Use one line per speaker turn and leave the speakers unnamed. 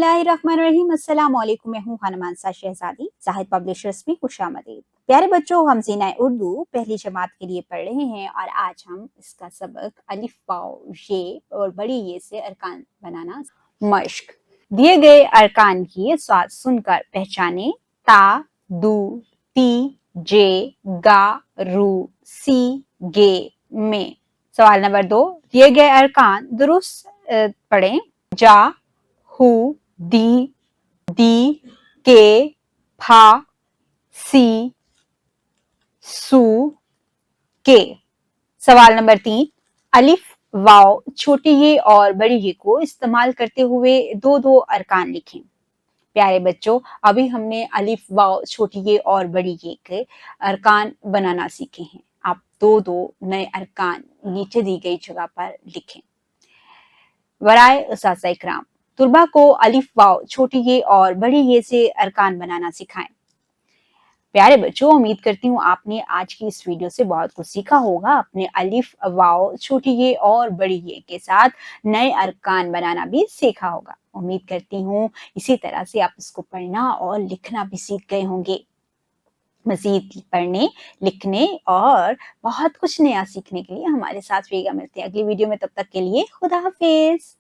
बिस्मिल्लाहिर्रहमानिर्रहीम। अस्सलाम वालेकुम। मैं हूँ हनुमानसा शहजादी। जाहिद पब्लिशर्स में खुशामदीद। प्यारे बच्चों, हम ज़ीना उर्दू पहली जमात के लिए पढ़ रहे हैं और आज हम इसका सबक अलिफ वाव ये और बड़ी ये से अरकान बनाना मश्क। दिए गए अरकान की स्वाद सुनकर पहचाने। ता, दू, ती, जे, गा, रू, सी, गे, में। सवाल नंबर 2, दिए गए अरकान दुरुस्त पढ़ें। जा, हु, दी, के, फा, सी, सू, के। सवाल नंबर 3, अलिफ वाव छोटी ये और बड़ी ये को इस्तेमाल करते हुए दो दो अरकान लिखें। प्यारे बच्चों, अभी हमने अलिफ वाव छोटी ये और बड़ी ये के अरकान बनाना सीखे हैं। आप दो दो नए अरकान नीचे दी गई जगह पर लिखें। वराए उस्ताज़ इकराम, तुलबा को अलिफ वाव छोटी ये और बड़ी ये से अरकान बनाना सिखाएं। प्यारे बच्चों, उम्मीद करती हूँ आपने आज की इस वीडियो से बहुत कुछ सीखा होगा। अपने अलिफ वाव छोटी ये और बड़ी ये के साथ नए अरकान बनाना भी सीखा होगा। उम्मीद करती हूँ इसी तरह से आप इसको पढ़ना और लिखना भी सीख गए होंगे। मजीद पढ़ने, लिखने और बहुत कुछ नया सीखने के लिए हमारे साथ मिलते हैं अगली वीडियो में। तब तक के लिए खुदा हाफिज।